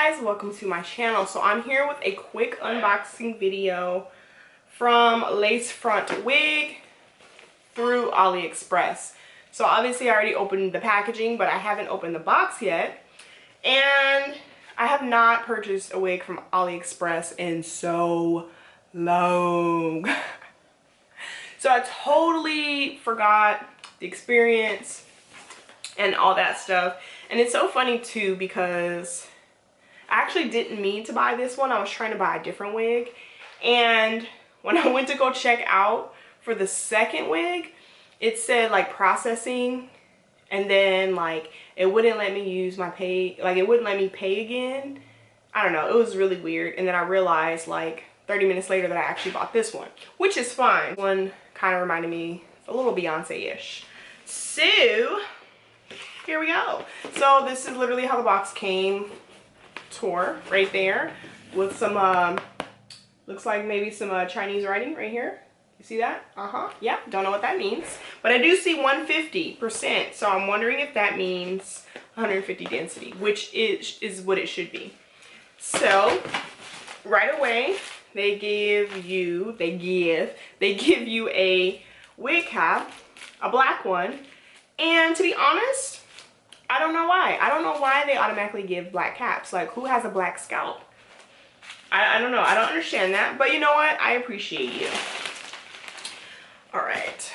guys, welcome to my channel. So I'm here with a quick unboxing video from Lace Front Wig through AliExpress. So obviously I already opened the packaging, but I haven't opened the box yet. And I have not purchased a wig from AliExpress in so long. So I totally forgot the experience and all that stuff. And it's so funny too because I actually didn't mean to buy this one. I was trying to buy a different wig. And when I went to go check out for the second wig, it said like processing, and then like it wouldn't let me use my pay, like it wouldn't let me pay again. I don't know, it was really weird. And then I realized like 30 minutes later that I actually bought this one, which is fine. One kind of reminded me a little Beyonce-ish. So here we go. So this is literally how the box came. Tour right there with some looks like maybe some Chinese writing right here. You see that? Yeah, don't know what that means, but I do see 150%, so I'm wondering if that means 150 density, which is what it should be. So right away they give you a wig cap, a black one, and to be honest, I don't know why. I don't know why they automatically give black caps. Like, who has a black scalp? I don't know. I don't understand that. But you know what? I appreciate you. Alright.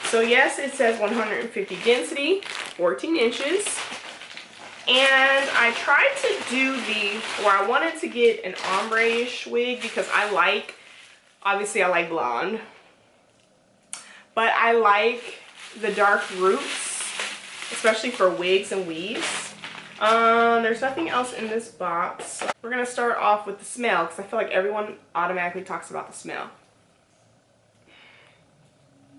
So yes, it says 150 density, 14 inches. And I tried to do I wanted to get an ombre-ish wig because obviously I like blonde. But I like the dark roots, especially for wigs and weaves. There's nothing else in this box. We're gonna start off with the smell because I feel like everyone automatically talks about the smell.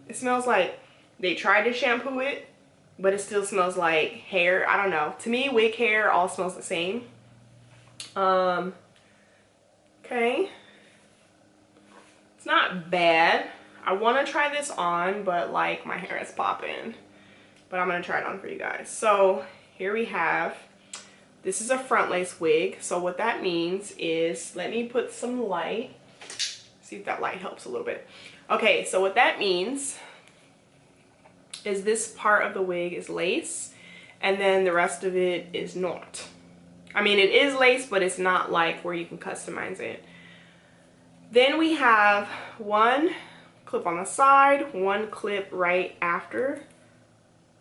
It smells like they tried to shampoo it, but it still smells like hair. I don't know. To me, wig hair all smells the same. Okay. It's not bad. I want to try this on, but like my hair is popping. But I'm going to try it on for you guys. So here we have, this is a front lace wig. So what that means is, let me put some light. See if that light helps a little bit. Okay, so what that means is this part of the wig is lace, and then the rest of it is not. I mean, it is lace, but it's not like where you can customize it. Then we have one clip on the side, one clip right after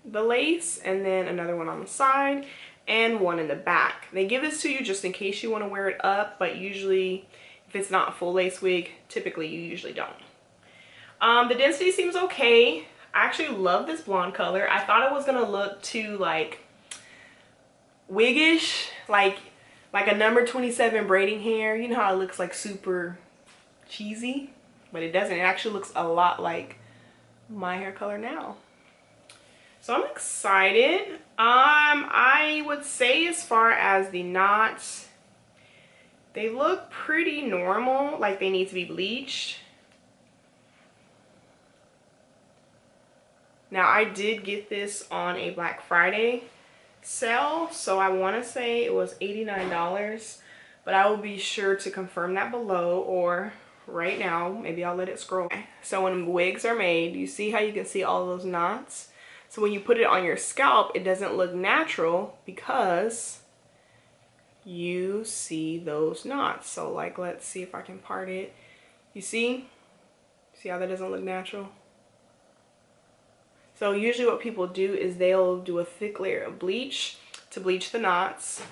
the lace, and then another one on the side and one in the back. They give this to you just in case you want to wear it up, but usually if it's not a full lace wig, typically you usually don't. The density seems okay. I actually love this blonde color. I thought it was gonna look too like wiggish, like a number 27 braiding hair. You know how it looks like super cheesy, but it doesn't. It actually looks a lot like my hair color now. So I'm excited. I would say as far as the knots, they look pretty normal, like they need to be bleached. Now I did get this on a Black Friday sale, so I want to say it was $89, but I will be sure to confirm that below, or right now, maybe I'll let it scroll. So when wigs are made, you see how you can see all those knots? So when you put it on your scalp, it doesn't look natural because you see those knots. So like, let's see if I can part it. You see? See how that doesn't look natural? So usually what people do is they'll do a thick layer of bleach to bleach the knots,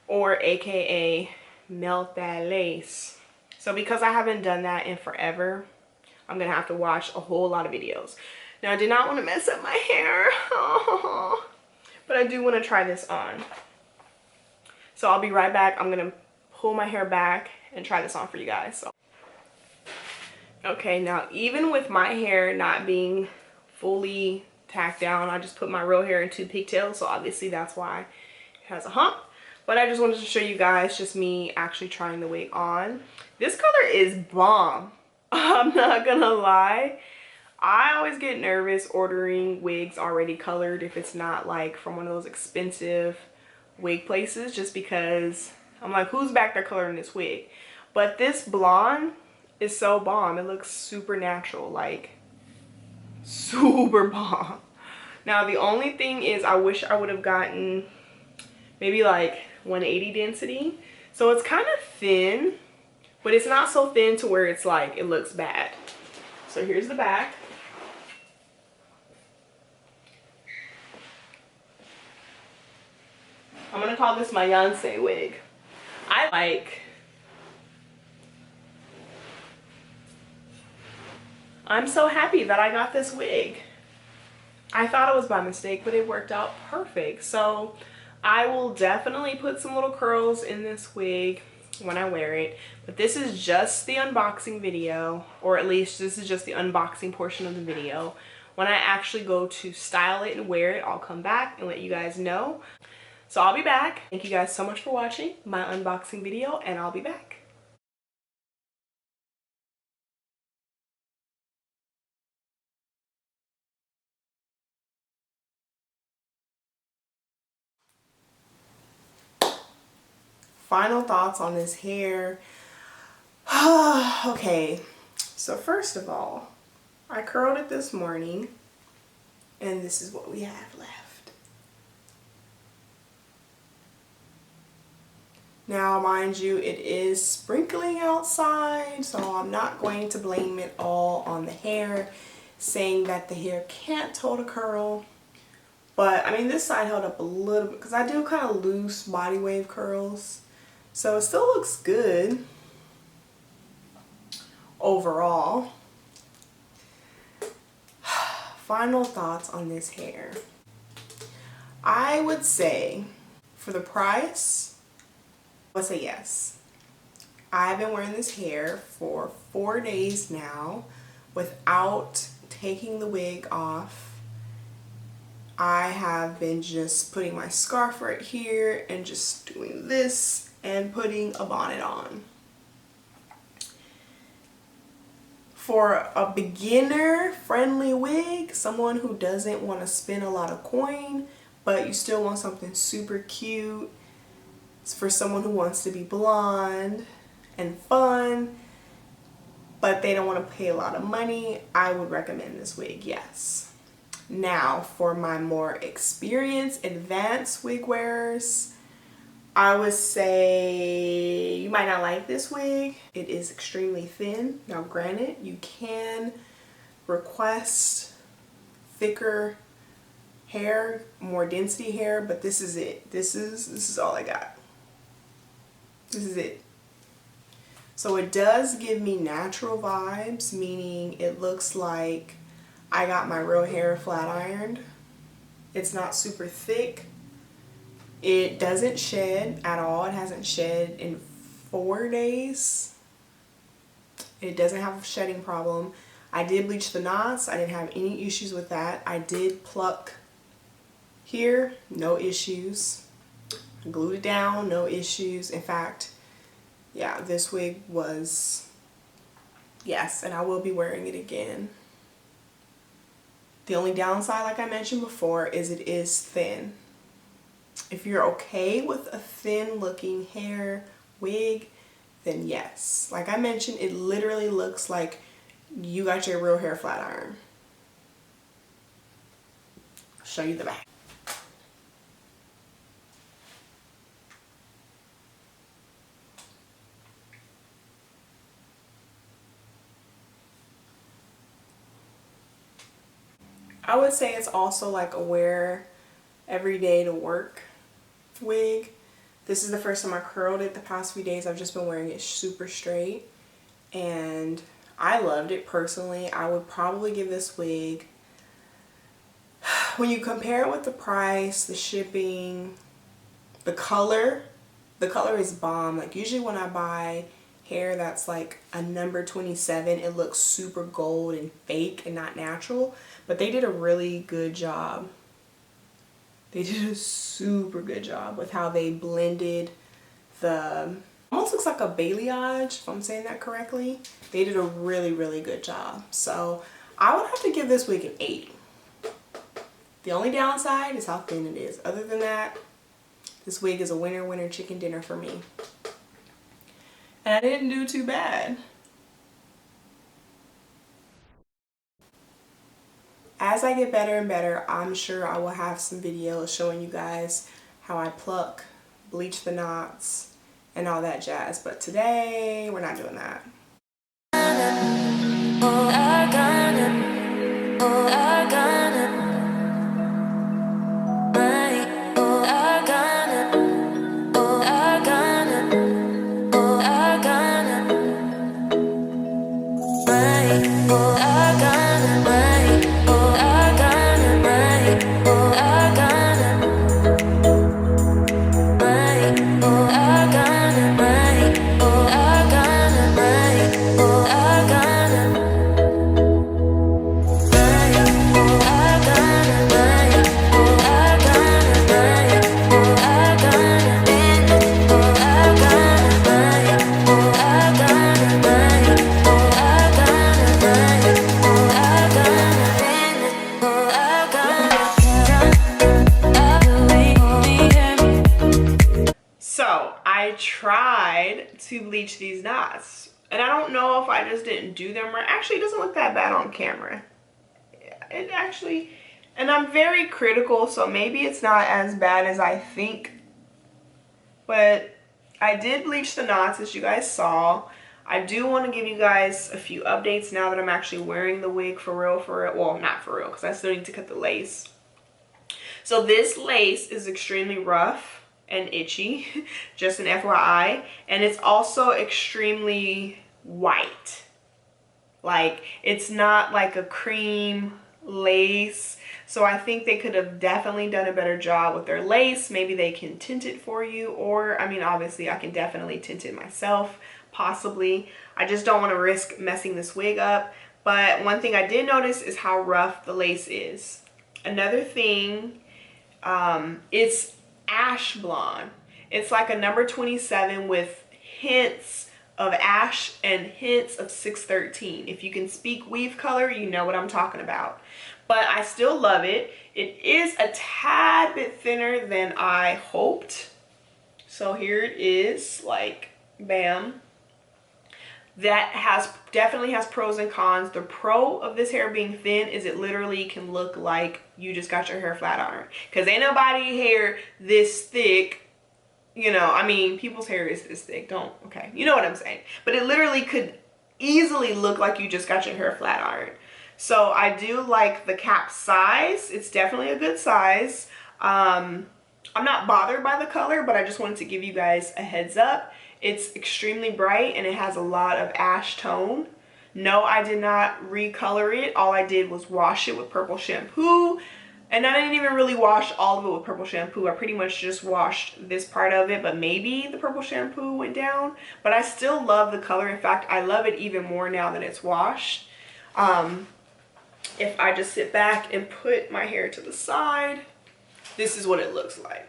or AKA melt that lace. So because I haven't done that in forever, I'm gonna have to watch a whole lot of videos. Now I did not want to mess up my hair, but I do want to try this on. So I'll be right back. I'm gonna pull my hair back and try this on for you guys. So. Okay, now even with my hair not being fully tacked down, I just put my real hair in 2 pigtails, so obviously that's why it has a hump. But I just wanted to show you guys just me actually trying the wig on. This color is bomb. I'm not gonna lie. I always get nervous ordering wigs already colored if it's not like from one of those expensive wig places just because I'm like, who's back there coloring this wig? But this blonde is so bomb. It looks super natural, like super bomb. Now the only thing is I wish I would have gotten maybe like 180 density. So it's kind of thin, but it's not so thin to where it's like it looks bad. So here's the back. I'm gonna call this my Beyonce wig. I'm so happy that I got this wig. I thought it was by mistake, but it worked out perfect. So I will definitely put some little curls in this wig when I wear it. But this is just the unboxing video, or at least this is just the unboxing portion of the video. When I actually go to style it and wear it, I'll come back and let you guys know. So I'll be back. Thank you guys so much for watching my unboxing video, and I'll be back. Final thoughts on this hair. Okay, so first of all, I curled it this morning, and this is what we have left. Now, mind you, it is sprinkling outside, so I'm not going to blame it all on the hair, saying that the hair can't hold a curl. But, I mean, this side held up a little bit, because I do kind of loose body wave curls. So, it still looks good overall. Final thoughts on this hair. I would say, for the price, I would say yes. I've been wearing this hair for 4 days now without taking the wig off. I have been just putting my scarf right here and just doing this and putting a bonnet on. For a beginner friendly wig, someone who doesn't want to spend a lot of coin, but you still want something super cute, it's for someone who wants to be blonde and fun, but they don't want to pay a lot of money, I would recommend this wig, yes. Now, for my more experienced, advanced wig wearers, I would say you might not like this wig. It is extremely thin. Now, granted, you can request thicker hair, more density hair, but this is it. This is all I got. This is it. So it does give me natural vibes, meaning it looks like I got my real hair flat ironed. It's not super thick. It doesn't shed at all. It hasn't shed in 4 days. It doesn't have a shedding problem. I did bleach the knots. I didn't have any issues with that. I did pluck here, no issues. Glued it down, no issues. In fact, yeah, this wig was, yes, and I will be wearing it again. The only downside, like I mentioned before, is it is thin. If you're okay with a thin looking hair wig, then yes. Like I mentioned, it literally looks like you got your real hair flat iron. I'll show you the back. I would say it's also like a wear every day to work wig. This is the first time I curled it. The past few days I've just been wearing it super straight, and I loved it personally. I would probably give this wig, when you compare it with the price, the shipping, the color is bomb. Like usually when I buy hair that's like a number 27, it looks super gold and fake and not natural, but they did a really good job. They did a super good job with how they blended the, almost looks like a balayage, if I'm saying that correctly. They did a really, really good job. So I would have to give this wig an 8. The only downside is how thin it is. Other than that, This wig is a winner chicken dinner for me. And I didn't do too bad. As I get better and better, I'm sure I will have some videos showing you guys how I pluck, bleach the knots, and all that jazz. But today, we're not doing that. Tried to bleach these knots, and I don't know if I just didn't do them right. Actually, it doesn't look that bad on camera. It actually, and I'm very critical, so maybe it's not as bad as I think, but I did bleach the knots, as you guys saw. I do want to give you guys a few updates now that I'm actually wearing the wig for real. Well, not for real, because I still need to cut the lace. So this lace is extremely rough and itchy, just an FYI, and it's also extremely white. Like, it's not like a cream lace, so I think they could have definitely done a better job with their lace. Maybe they can tint it for you, or I mean, obviously I can definitely tint it myself, possibly. I just don't want to risk messing this wig up. But one thing I did notice is how rough the lace is. Another thing, it's ash blonde. It's like a number 27 with hints of ash and hints of 613. If you can speak weave color, you know what I'm talking about. But I still love it. It is a tad bit thinner than I hoped. So here it is, like, bam. That definitely has pros and cons. The pro of this hair being thin is it literally can look like you just got your hair flat iron. Because ain't nobody hair this thick, you know, I mean, people's hair is this thick, okay, you know what I'm saying. But it literally could easily look like you just got your hair flat iron. So I do like the cap size. It's definitely a good size. I'm not bothered by the color, but I just wanted to give you guys a heads up. It's extremely bright and it has a lot of ash tone. No, I did not recolor it. All I did was wash it with purple shampoo. And I didn't even really wash all of it with purple shampoo. I pretty much just washed this part of it, but maybe the purple shampoo went down. But I still love the color. In fact, I love it even more now that it's washed. If I just sit back and put my hair to the side, this is what it looks like.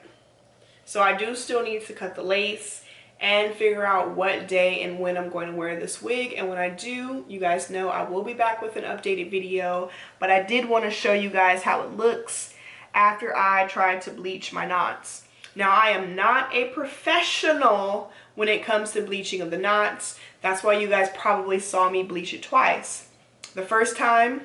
So I do still need to cut the lace and figure out what day and when I'm going to wear this wig. And when I do, you guys know I will be back with an updated video. But I did want to show you guys how it looks after I tried to bleach my knots. Now, I am not a professional when it comes to bleaching of the knots. That's why you guys probably saw me bleach it twice. The first time,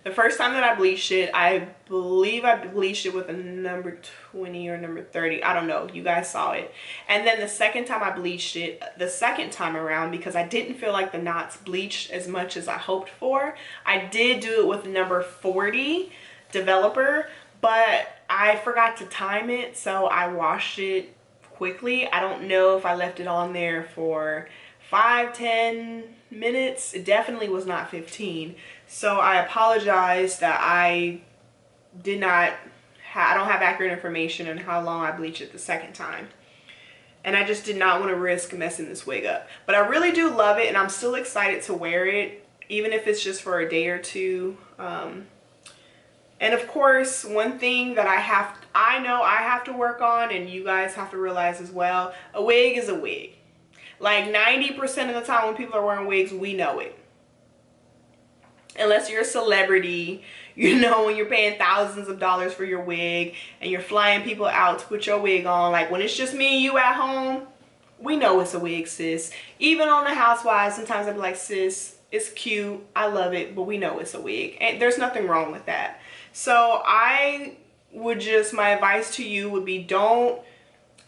that I bleached it, I believe I bleached it with a number 20 or number 30. I don't know. You guys saw it. And then the second time I bleached it, the second time around, because I didn't feel like the knots bleached as much as I hoped for, I did do it with number 40 developer, but I forgot to time it, so I washed it quickly. I don't know if I left it on there for 5-10 minutes. It definitely was not 15. So I apologize that I don't have accurate information on how long I bleached it the second time. And I just did not want to risk messing this wig up. But I really do love it, and I'm still excited to wear it, even if it's just for a day or two. And of course, one thing that I know I have to work on, and you guys have to realize as well, a wig is a wig. Like 90% of the time when people are wearing wigs, we know it. Unless you're a celebrity, You know, when you're paying thousands of dollars for your wig and you're flying people out to put your wig on. Like when it's just me and you at home, we know it's a wig, sis. Even on the Housewives, sometimes I'll be like, sis, it's cute, I love it, but we know it's a wig. And there's nothing wrong with that. So I would just, my advice to you would be, don't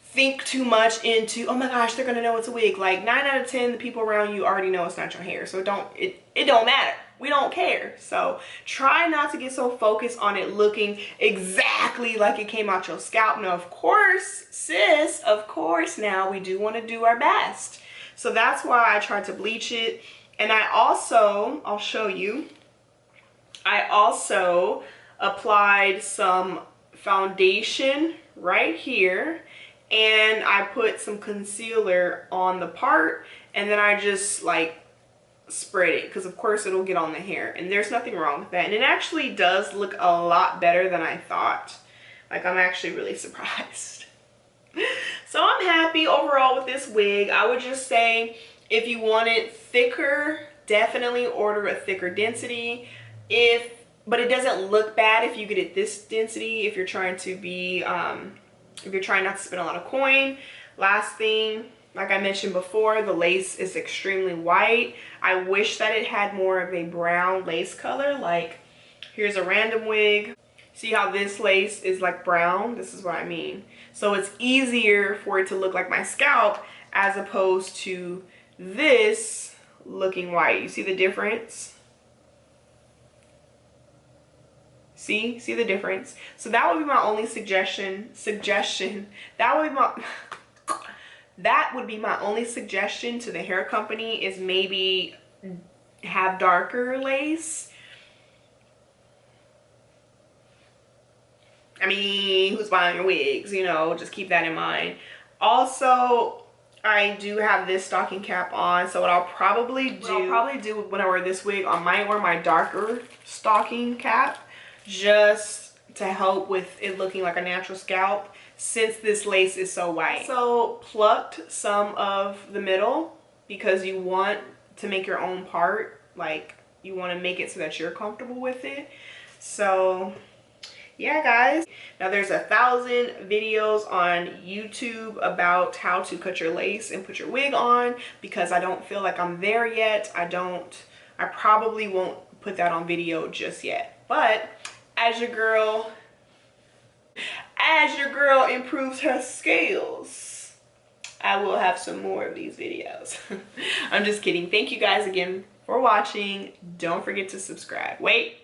think too much into, oh my gosh, they're gonna know it's a wig. Like 9 out of 10, the people around you already know it's not your hair. So it don't matter. We don't care. So try not to get so focused on it looking exactly like it came out your scalp. Now, of course, sis, of course, now we do want to do our best. So that's why I tried to bleach it. And I also, I'll show you, I also applied some foundation right here. And I put some concealer on the part, and then I just like spread it, because of course it'll get on the hair, and there's nothing wrong with that. And it actually does look a lot better than I thought. Like, I'm actually really surprised. So I'm happy overall with this wig. I would just say, if you want it thicker, definitely order a thicker density. But it doesn't look bad if you get it this density, if you're trying to be if you're trying not to spend a lot of coin. Last thing, like I mentioned before, the lace is extremely white. I wish that it had more of a brown lace color. Like, here's a random wig. See how this lace is like brown? This is what I mean. So it's easier for it to look like my scalp as opposed to this looking white. You see the difference? See the difference? So that would be my only suggestion. That would be my only suggestion to the hair company, is maybe have darker lace. I mean, who's buying your wigs? You know, just keep that in mind. Also, I do have this stocking cap on, so what I'll probably do when I wear this wig, I might wear my darker stocking cap, just to help with it looking like a natural scalp, since this lace is so white. So plucked some of the middle, because you want to make your own part. Like, you want to make it so that you're comfortable with it. So yeah, guys, now there's 1,000 videos on YouTube about how to cut your lace and put your wig on, because I don't feel like I'm there yet. I probably won't put that on video just yet. But as your girl improves her skills, I will have some more of these videos. I'm just kidding. Thank you guys again for watching. Don't forget to subscribe. Wait.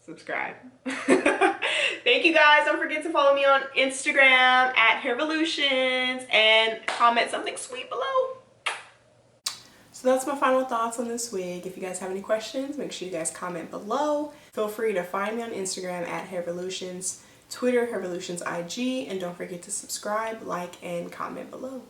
Subscribe. Thank you guys. Don't forget to follow me on Instagram at Hairvolutions, and comment something sweet below. So that's my final thoughts on this wig. If you guys have any questions, make sure you guys comment below. Feel free to find me on Instagram at Hairvolutions, Twitter, Hairvolutions IG, and don't forget to subscribe, like, and comment below.